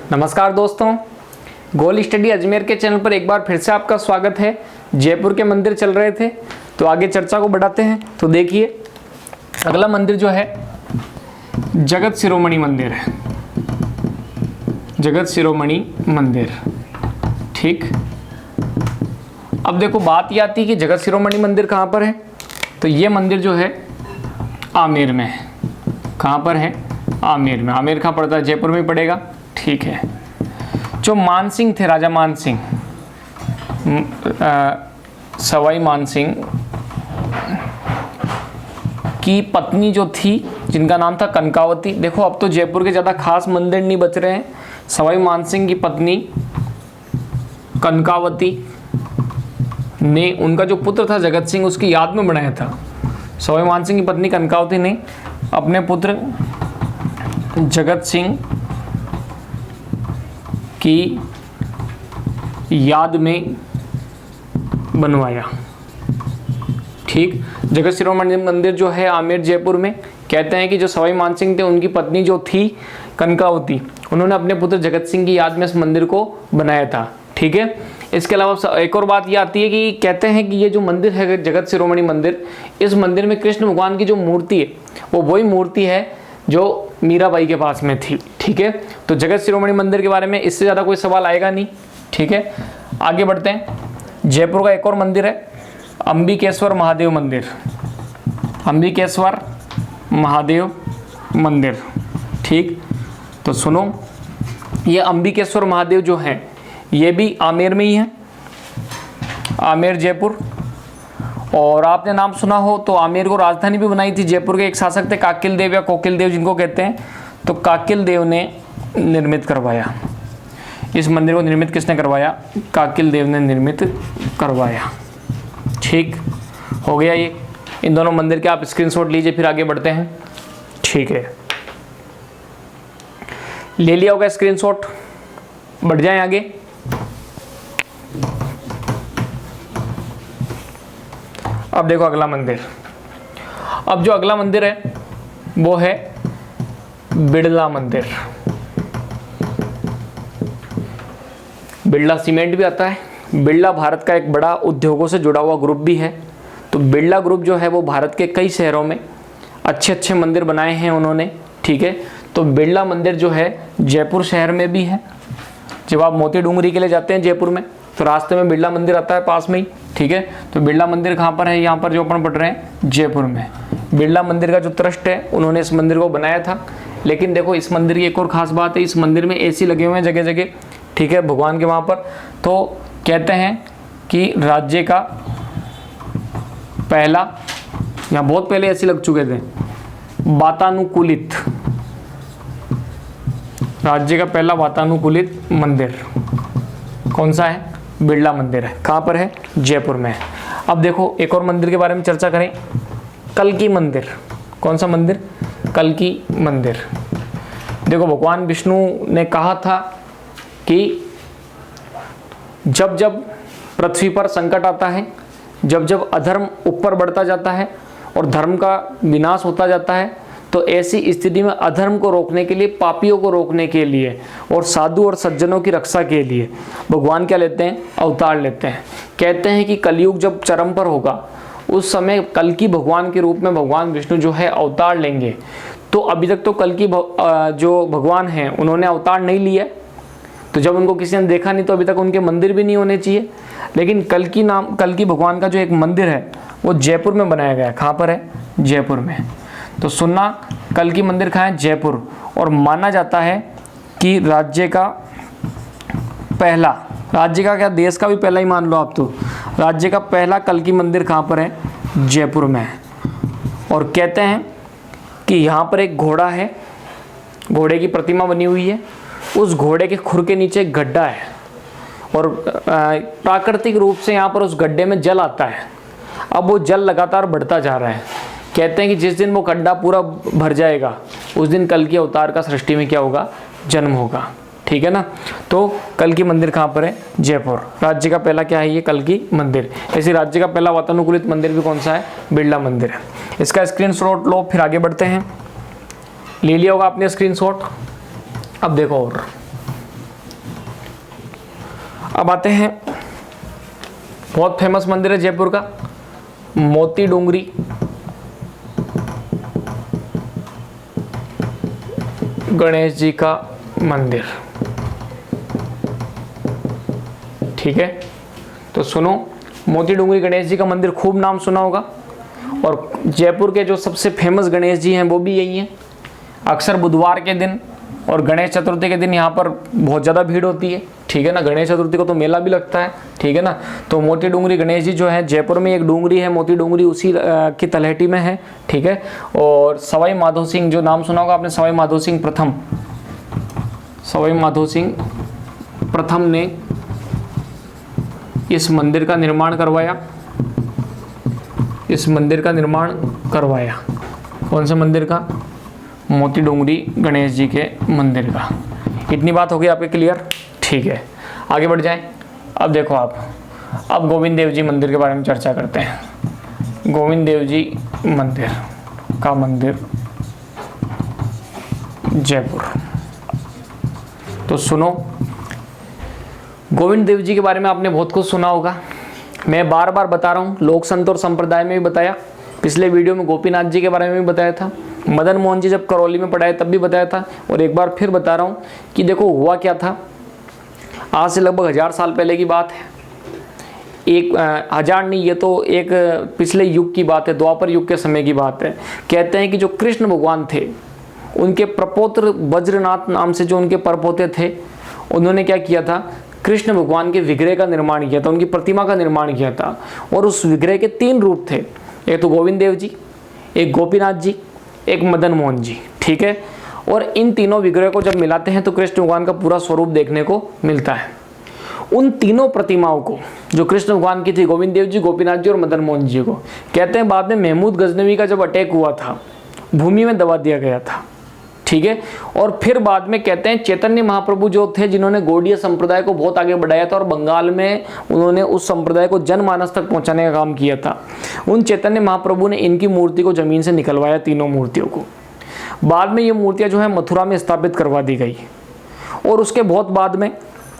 नमस्कार दोस्तों, गोल स्टडी अजमेर के चैनल पर एक बार फिर से आपका स्वागत है। जयपुर के मंदिर चल रहे थे तो आगे चर्चा को बढ़ाते हैं। तो देखिए, अगला मंदिर जो है जगत शिरोमणि मंदिर है। जगत शिरोमणि मंदिर, ठीक। अब देखो बात ये आती है कि जगत शिरोमणि मंदिर कहाँ पर है। तो ये मंदिर जो है आमेर में है। कहाँ पर है? आमेर में। आमेर कहाँ पड़ता है? जयपुर में पड़ेगा, ठीक है। जो मानसिंह थे, राजा मानसिंह, सवाई मानसिंह की पत्नी जो थी, जिनका नाम था कनकावती। देखो अब तो जयपुर के ज़्यादा खास मंदिर नहीं बच रहे हैं। सवाई मानसिंह की पत्नी कनकावती ने उनका जो पुत्र था जगत सिंह, उसकी याद में बनाया था। सवाई मानसिंह की पत्नी कनकावती ने अपने पुत्र जगत सिंह की याद में बनवाया, ठीक। जगत शिरोमणि मंदिर जो है आमेर जयपुर में, कहते हैं कि जो सवाई मानसिंह थे उनकी पत्नी जो थी कनकावती, उन्होंने अपने पुत्र जगत सिंह की याद में इस मंदिर को बनाया था, ठीक है। इसके अलावा एक और बात ये आती है कि कहते हैं कि ये जो मंदिर है जगत शिरोमणि मंदिर, इस मंदिर में कृष्ण भगवान की जो मूर्ति है वो वही मूर्ति है जो मीराबाई के पास में थी, ठीक है। तो जगत शिरोमणि मंदिर के बारे में इससे ज़्यादा कोई सवाल आएगा नहीं, ठीक है। आगे बढ़ते हैं। जयपुर का एक और मंदिर है अंबिकेश्वर महादेव मंदिर। अंबिकेश्वर महादेव मंदिर, ठीक। तो सुनो, ये अंबिकेश्वर महादेव जो हैं ये भी आमेर में ही है, आमेर जयपुर। और आपने नाम सुना हो तो आमेर को राजधानी भी बनाई थी जयपुर के एक शासक थे, काकिल देव या कोकिल देव जिनको कहते हैं। तो काकिल देव ने निर्मित करवाया इस मंदिर को। निर्मित किसने करवाया? काकिल देव ने निर्मित करवाया, ठीक हो गया। ये इन दोनों मंदिर के आप स्क्रीनशॉट लीजिए, फिर आगे बढ़ते हैं, ठीक है। ले लिया होगा स्क्रीनशॉट, बढ़ जाएं आगे। अब देखो अगला मंदिर। अब जो अगला मंदिर है वो है बिड़ला मंदिर। बिड़ला सीमेंट भी आता है। बिड़ला भारत का एक बड़ा उद्योगों से जुड़ा हुआ ग्रुप भी है। तो बिड़ला ग्रुप जो है वो भारत के कई शहरों में अच्छे अच्छे मंदिर बनाए हैं उन्होंने, ठीक है। तो बिड़ला मंदिर जो है जयपुर शहर में भी है। जब आप मोती डूंगरी के लिए जाते हैं जयपुर में तो रास्ते में बिड़ला मंदिर आता है पास में ही, ठीक है। तो बिड़ला मंदिर कहाँ पर है? यहाँ पर जो अपन पढ़ रहे हैं जयपुर में। बिड़ला मंदिर का जो ट्रस्ट है उन्होंने इस मंदिर को बनाया था। लेकिन देखो इस मंदिर की एक और ख़ास बात है, इस मंदिर में एसी लगे हुए हैं जगह जगह, ठीक है, भगवान के वहाँ पर। तो कहते हैं कि राज्य का पहला, यहाँ बहुत पहले एसी लग चुके थे, वातानुकूलित, राज्य का पहला वातानुकूलित मंदिर कौन सा है? बिड़ला मंदिर है। कहाँ पर है? जयपुर में है। अब देखो एक और मंदिर के बारे में चर्चा करें, कल्की मंदिर। कौन सा मंदिर? कल्की मंदिर। देखो भगवान विष्णु ने कहा था कि जब जब पृथ्वी पर संकट आता है, जब जब अधर्म ऊपर बढ़ता जाता है और धर्म का विनाश होता जाता है, तो ऐसी स्थिति में अधर्म को रोकने के लिए, पापियों को रोकने के लिए और साधु और सज्जनों की रक्षा के लिए भगवान क्या लेते हैं? अवतार लेते हैं। कहते हैं कि कलयुग जब चरम पर होगा उस समय कल्की भगवान के रूप में भगवान विष्णु जो है अवतार लेंगे। तो अभी तक तो कल्की जो भगवान हैं उन्होंने अवतार नहीं लिया, तो जब उनको किसी ने देखा नहीं तो अभी तक उनके मंदिर भी नहीं होने चाहिए। लेकिन कल्की भगवान का जो एक मंदिर है वो जयपुर में बनाया गया है। कहाँ पर है? जयपुर में। तो सुनना, कल्की मंदिर कहाँ है? जयपुर। और माना जाता है कि राज्य का पहला, राज्य का क्या देश का भी पहला ही मान लो आप, तो राज्य का पहला कल्की मंदिर कहाँ पर है? जयपुर में है। और कहते हैं कि यहाँ पर एक घोड़ा है, घोड़े की प्रतिमा बनी हुई है, उस घोड़े के खुर के नीचे एक गड्ढा है और प्राकृतिक रूप से यहाँ पर उस गड्ढे में जल आता है। अब वो जल लगातार बढ़ता जा रहा है। कहते हैं कि जिस दिन वो गड्ढा पूरा भर जाएगा उस दिन कल्की अवतार का सृष्टि में क्या होगा? जन्म होगा, ठीक है ना। तो कल्की मंदिर कहाँ पर है? जयपुर। राज्य का पहला क्या है? ये कल्की मंदिर। ऐसे राज्य का पहला वातानुकूलित मंदिर भी कौन सा है? बिड़ला मंदिर है। इसका स्क्रीनशॉट लो, फिर आगे बढ़ते हैं। ले लिया होगा आपने स्क्रीनशॉट। अब देखो और अब आते हैं, बहुत फेमस मंदिर है जयपुर का, मोती डूंगरी गणेश जी का मंदिर। ठीक है, तो सुनो, मोती डूंगरी गणेश जी का मंदिर खूब नाम सुना होगा, और जयपुर के जो सबसे फेमस गणेश जी हैं वो भी यही हैं। अक्सर बुधवार के दिन और गणेश चतुर्थी के दिन यहाँ पर बहुत ज़्यादा भीड़ होती है। ठीक है ना, गणेश चतुर्थी को तो मेला भी लगता है। ठीक है ना, तो मोती डूंगरी गणेश जी जो है, जयपुर में एक डूंगरी है मोती डूंगरी, उसी की तलहटी में है। ठीक है, और सवाई माधो सिंह, जो नाम सुना होगा आपने, सवाई माधो सिंह प्रथम ने इस मंदिर का निर्माण करवाया। कौन से मंदिर का? मोती डूंगरी गणेश जी के मंदिर का। इतनी बात हो गई आपके क्लियर? ठीक है, आगे बढ़ जाएं। अब देखो आप, अब गोविंद देव जी मंदिर के बारे में चर्चा करते हैं। गोविंद देव जी मंदिर का मंदिर जयपुर। तो सुनो, गोविंद देव जी के बारे में आपने बहुत कुछ सुना होगा, मैं बार बार बता रहा हूँ। लोक संत और संप्रदाय में भी बताया, पिछले वीडियो में गोपीनाथ जी के बारे में भी बताया था, मदन मोहन जी जब करौली में पढ़ाए तब भी बताया था, और एक बार फिर बता रहा हूँ कि देखो हुआ क्या था। आज से लगभग 1000 साल पहले की बात है। एक 1000 नहीं, ये तो एक पिछले युग की बात है, द्वापर युग के समय की बात है। कहते हैं कि जो कृष्ण भगवान थे, उनके प्रपोत्र वज्रनाथ नाम से जो उनके परपोते थे, उन्होंने क्या किया था, कृष्ण भगवान के विग्रह का निर्माण किया था, उनकी प्रतिमा का निर्माण किया था। और उस विग्रह के 3 रूप थे, एक तो गोविंद देव जी, एक गोपीनाथ जी, एक मदन मोहन जी। ठीक है, और इन तीनों विग्रह को जब मिलाते हैं तो कृष्ण भगवान का पूरा स्वरूप देखने को मिलता है। उन तीनों प्रतिमाओं को, जो कृष्ण भगवान की थी, गोविंद देव जी, गोपीनाथ जी और मदन मोहन जी को, कहते हैं बाद में महमूद गजनवी का जब अटैक हुआ था, भूमि में दबा दिया गया था। ठीक है, और फिर बाद में कहते हैं चैतन्य महाप्रभु जो थे, जिन्होंने गौड़ीय संप्रदाय को बहुत आगे बढ़ाया था और बंगाल में उन्होंने उस संप्रदाय को जनमानस तक पहुंचाने का काम किया था, उन चैतन्य महाप्रभु ने इनकी मूर्ति को जमीन से निकलवाया, तीनों मूर्तियों को। बाद में ये मूर्तियां जो है मथुरा में स्थापित करवा दी गई, और उसके बहुत बाद में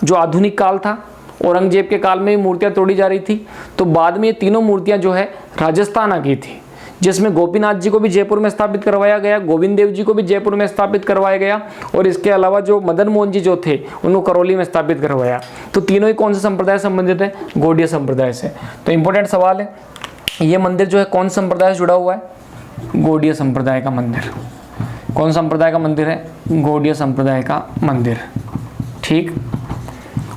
जो आधुनिक काल था, औरंगजेब के काल में मूर्तियां तोड़ी जा रही थी, तो बाद में ये तीनों मूर्तियां जो है राजस्थान आ गई थी, जिसमें गोपीनाथ जी को भी जयपुर में स्थापित करवाया गया, गोविंद देव जी को भी जयपुर में स्थापित करवाया गया, और इसके अलावा जो मदन मोहन जी जो थे, उनको करौली में स्थापित करवाया। तो तीनों ही कौन से संप्रदाय से संबंधित है? गौड़ीय संप्रदाय से। तो इंपॉर्टेंट सवाल है, ये मंदिर जो है कौन संप्रदाय से जुड़ा हुआ है? गौड़ीय संप्रदाय का मंदिर। कौन संप्रदाय का मंदिर है? गौड़ीय संप्रदाय का मंदिर। ठीक,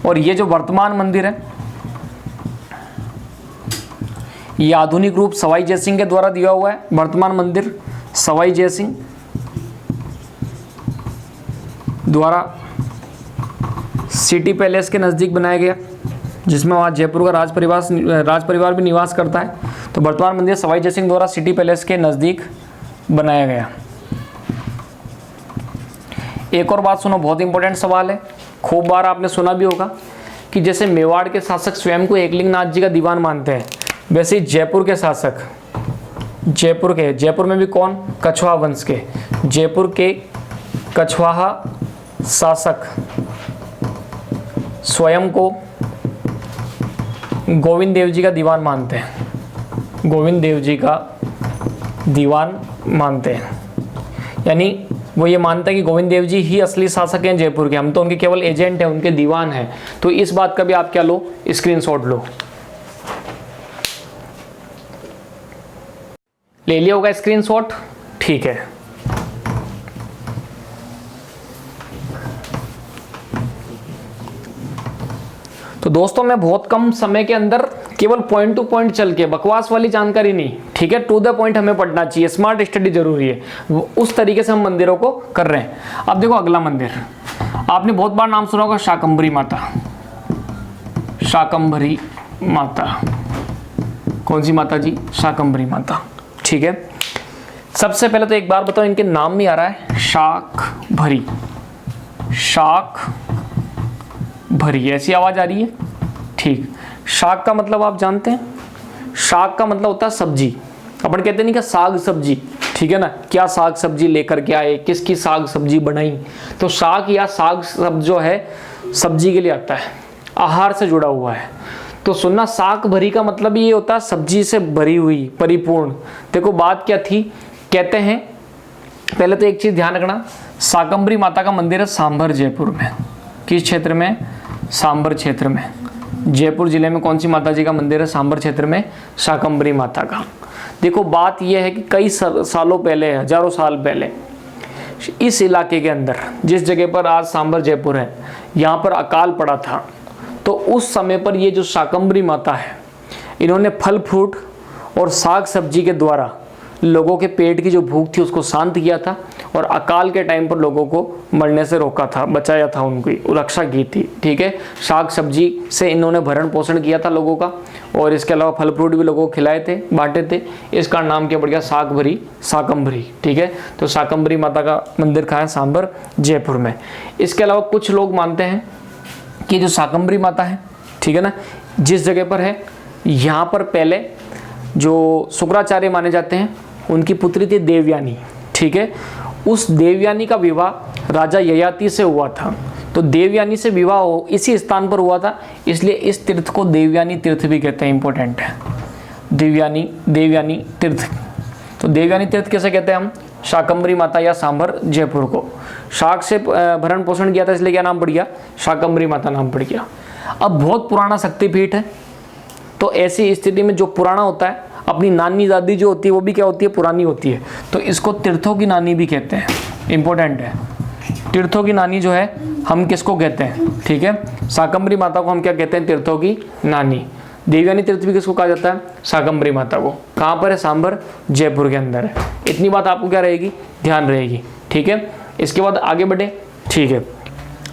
और ये जो वर्तमान मंदिर है, ये आधुनिक रूप सवाई जयसिंह के द्वारा दिया हुआ है। वर्तमान मंदिर सवाई जयसिंह द्वारा सिटी पैलेस के नज़दीक बनाया गया, जिसमें वहाँ जयपुर का राज परिवार भी निवास करता है। तो वर्तमान मंदिर सवाई जयसिंह द्वारा सिटी पैलेस के नज़दीक बनाया गया। एक और बात सुनो, बहुत इंपॉर्टेंट सवाल है, खूब बार आपने सुना भी होगा कि जैसे मेवाड़ के शासक स्वयं को एकलिंगनाथ जी का दीवान मानते हैं, वैसे ही जयपुर के शासक, जयपुर में भी कौन? कछवाहा वंश के, जयपुर के कछवाहा शासक स्वयं को गोविंद देव जी का दीवान मानते हैं, गोविंद देव जी का दीवान मानते हैं। यानी वो ये मानता है कि गोविंद देव जी ही असली शासक हैं जयपुर के, हम तो उनके केवल एजेंट हैं, उनके दीवान हैं। तो इस बात का भी आप क्या लो, स्क्रीनशॉट लो। ले लिया होगा स्क्रीनशॉट? ठीक है। तो दोस्तों, मैं बहुत कम समय के अंदर केवल पॉइंट टू पॉइंट चल के, बकवास वाली जानकारी नहीं, ठीक है, टू द पॉइंट हमें पढ़ना चाहिए, स्मार्ट स्टडी जरूरी है, उस तरीके से हम मंदिरों को कर रहे हैं। अब देखो अगला मंदिर, आपने बहुत बार नाम सुना होगा, शाकंभरी माता। शाकंभरी माता, कौन सी माता जी? शाकंभरी माता। ठीक है, सबसे पहले तो एक बार बताओ, इनके नाम में आ रहा है शाक भरी, शाक भरी, ऐसी आवाज आ रही है। ठीक, शाक का मतलब आप जानते हैं, शाक का मतलब होता है सब्जी। अपन कहते नहीं कि साग सब्जी, ठीक है ना, क्या साग सब्जी लेकर के आए, किसकी साग सब्जी बनाई। तो शाक या साग शब्द जो है सब्जी के लिए आता है। आहार से जुड़ा हुआ है। तो सुनना, शाक भरी का मतलब ये होता है सब्जी से भरी हुई, परिपूर्ण। देखो बात क्या थी, कहते हैं पहले तो एक चीज ध्यान रखना, शाकंभरी माता का मंदिर है सांभर जयपुर में। किस क्षेत्र में? सांभर क्षेत्र में। जयपुर जिले में कौन सी माता जी का मंदिर है? सांभर क्षेत्र में शाकंभरी माता का। देखो बात यह है कि कई सालों पहले, हजारों साल पहले, इस इलाके के अंदर जिस जगह पर आज सांभर जयपुर है, यहाँ पर अकाल पड़ा था। तो उस समय पर ये जो शाकंभरी माता है, इन्होंने फल फ्रूट और साग सब्जी के द्वारा लोगों के पेट की जो भूख थी उसको शांत किया था, और अकाल के टाइम पर लोगों को मरने से रोका था, बचाया था, उनकी रक्षा की थी। ठीक है, साग सब्जी से इन्होंने भरण पोषण किया था लोगों का, और इसके अलावा फल फ्रूट भी लोगों को खिलाए थे, बांटे थे। इसका नाम क्या पड़ गया? शाक भरी, शाकंभरी। ठीक है, तो शाकंभरी माता का मंदिर कहाँ है? सांभर जयपुर में। इसके अलावा कुछ लोग मानते हैं कि जो शाकंभरी माता है, ठीक है ना, जिस जगह पर है, यहाँ पर पहले जो शुक्राचार्य माने जाते हैं, उनकी पुत्री थी देवयानी। ठीक है, उस देवयानी का विवाह राजा ययाति से हुआ था। तो देवयानी से विवाह इसी स्थान पर हुआ था, इसलिए इस तीर्थ को देवयानी तीर्थ भी कहते हैं। इंपॉर्टेंट है, देवयानी तीर्थ। तो देवयानी तीर्थ कैसे कहते हैं हम? शाकंभरी माता या सांभर जयपुर को शाक से भरण पोषण किया था, इसलिए क्या नाम पड़ गया? शाकंभरी माता नाम पड़ गया। अब बहुत पुराना शक्तिपीठ है, तो ऐसी स्थिति में जो पुराना होता है, अपनी नानी दादी जो होती है वो भी क्या होती है? पुरानी होती है। तो इसको तीर्थों की नानी भी कहते हैं। इंपॉर्टेंट है, तीर्थों की नानी जो है हम किसको कहते हैं? ठीक है, शाकंभरी माता को हम क्या कहते हैं? तीर्थों की नानी। देवयानी तीर्थ भी किसको कहा जाता है? शाकंभरी माता को। कहाँ पर है? सांभर जयपुर के अंदर है। इतनी बात आपको क्या रहेगी? ध्यान रहेगी। ठीक है, इसके बाद आगे बढ़े। ठीक है,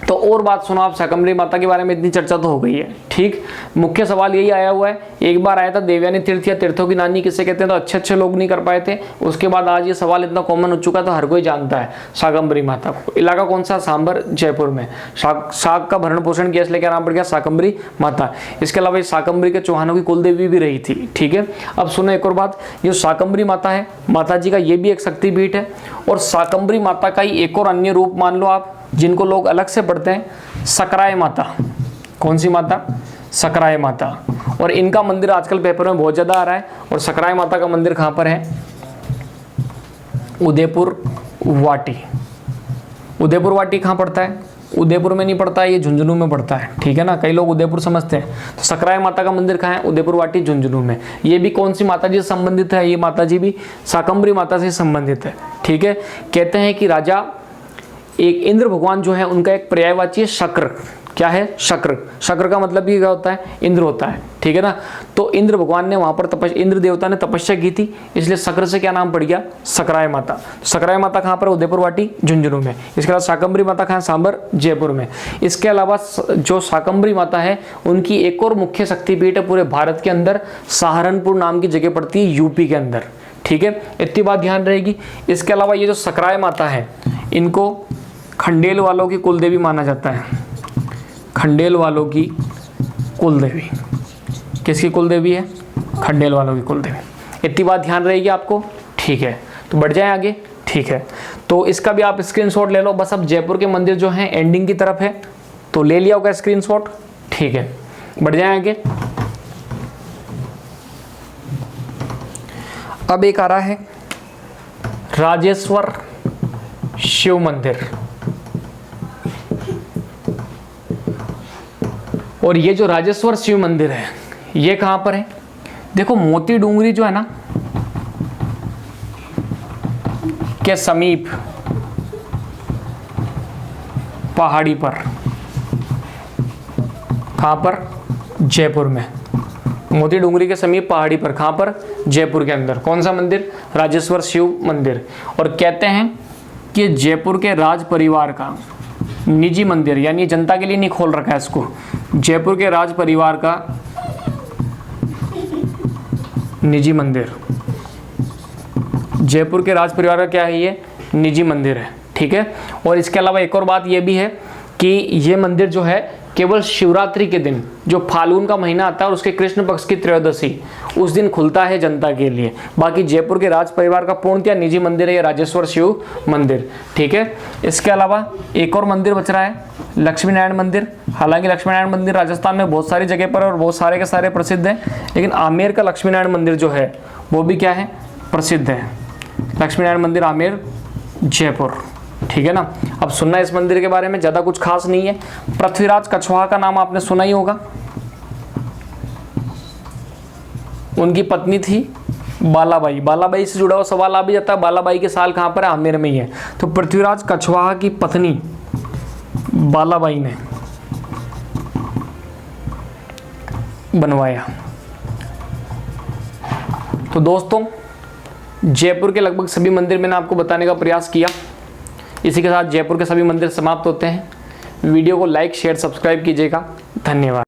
तो और बात सुनो आप, शाकंभरी माता के बारे में इतनी चर्चा तो हो गई है। ठीक, मुख्य सवाल यही आया हुआ है। एक बार आया था देवयानी तीर्थ या तीर्थों की नानी किसे कहते हैं, तो अच्छे लोग नहीं कर पाए थे। उसके बाद आज ये सवाल इतना कॉमन हो चुका है, तो हर कोई जानता है शाकंभरी माता को। इलाका कौन सा? सांभर जयपुर में। शाक का भरण पोषण किया, इसलिए क्या नाम पड़ गया? शाकंभरी माता। इसके अलावा इस शाकंभरी के चौहानों की कुलदेवी भी रही थी। ठीक है, अब सुनो एक और बात, ये शाकंभरी माता है, माता जी का ये भी एक शक्तिपीठ है। और शाकंभरी माता का ही एक और अन्य रूप मान लो आप, जिनको लोग अलग से पढ़ते हैं, सकराय माता। कौन सी माता? सकराय माता। और इनका मंदिर आजकल पेपर में बहुत ज्यादा आ रहा है। और सकराय माता का मंदिर कहां पर है? उदयपुर वाटी। उदयपुर वाटी कहां पड़ता है? उदयपुर में नहीं पड़ता है, ये झुंझुनू में पड़ता है। ठीक है ना, कई लोग उदयपुर समझते हैं। तो सकराय माता का मंदिर कहाँ है? उदयपुर वाटी, झुंझुनू में। ये भी कौन सी माता जी से संबंधित है? ये माता जी भी शाकंभरी माता से संबंधित है। ठीक है, कहते हैं कि राजा एक इंद्र भगवान जो है, उनका एक पर्यायवाची है शक्र। क्या है? शक्र। शक्र का मतलब भी क्या होता है? इंद्र होता है। ठीक है ना, तो इंद्र भगवान ने वहां पर इंद्र देवता ने तपस्या की थी, इसलिए शक्र से क्या नाम पड़ गया? सकराय माता। तो सकराय माता कहाँ पर? उदयपुर वाटी, झुंझुनू में। इसके अलावा शाकंभरी माता कहाँ? सांभर जयपुर में। इसके अलावा जो शाकंभरी माता है, उनकी एक और मुख्य शक्तिपीठ है पूरे भारत के अंदर, सहारनपुर नाम की जगह पड़ती है, यूपी के अंदर। ठीक है, इतनी बात ध्यान रहेगी। इसके अलावा ये जो सकराय माता है, इनको खंडेल वालों की कुलदेवी माना जाता है। खंडेल वालों की कुलदेवी। किसकी कुलदेवी है? खंडेल वालों की कुलदेवी। इतनी बात ध्यान रहेगी आपको। ठीक है, तो बढ़ जाए आगे। ठीक है, तो इसका भी आप स्क्रीनशॉट ले लो। बस अब जयपुर के मंदिर जो हैं एंडिंग की तरफ है, तो ले लिया होगा स्क्रीनशॉट। ठीक है, बढ़ जाए आगे। अब एक आ रहा है राजेश्वर शिव मंदिर। और ये जो राजेश्वर शिव मंदिर है, ये कहां पर है? देखो मोती डूंगरी जो है ना के समीप पहाड़ी पर। कहां पर? जयपुर में। मोती डूंगरी के समीप पहाड़ी पर। कहां पर? जयपुर के अंदर। कौन सा मंदिर? राजेश्वर शिव मंदिर। और कहते हैं कि जयपुर के राज परिवार का निजी मंदिर, यानी जनता के लिए नहीं खोल रखा है इसको, जयपुर के राज परिवार का निजी मंदिर। जयपुर के राज परिवार का क्या है? ये निजी मंदिर है। ठीक है, और इसके अलावा एक और बात ये भी है कि ये मंदिर जो है केवल शिवरात्रि के दिन, जो फाल्गुन का महीना आता है और उसके कृष्ण पक्ष की त्रयोदशी, उस दिन खुलता है जनता के लिए। बाकी जयपुर के राज परिवार का पूर्णतः निजी मंदिर है ये राजेश्वर शिव मंदिर, ठीक है। इसके अलावा एक और मंदिर बच रहा है, लक्ष्मी नारायण मंदिर। हालांकि लक्ष्मी नारायण मंदिर राजस्थान में बहुत सारी जगह पर और बहुत सारे के सारे प्रसिद्ध हैं, लेकिन आमेर का लक्ष्मी नारायण मंदिर जो है वो भी क्या है, प्रसिद्ध है। लक्ष्मी नारायण मंदिर आमेर जयपुर, ठीक है ना। अब सुनना इस मंदिर के बारे में, ज़्यादा कुछ खास नहीं है। पृथ्वीराज कछवाहा का नाम आपने सुना ही होगा, उनकी पत्नी थी बालाबाई। बालाबाई से जुड़ा हुआ सवाल आ भी जाता है, बालाबाई के साल कहाँ पर है, आमेर में ही है। तो पृथ्वीराज कछवाहा की पत्नी बालाबाई ने बनवाया। तो दोस्तों, जयपुर के लगभग सभी मंदिर मैंने आपको बताने का प्रयास किया। इसी के साथ जयपुर के सभी मंदिर समाप्त होते हैं। वीडियो को लाइक, शेयर, सब्सक्राइब कीजिएगा। धन्यवाद।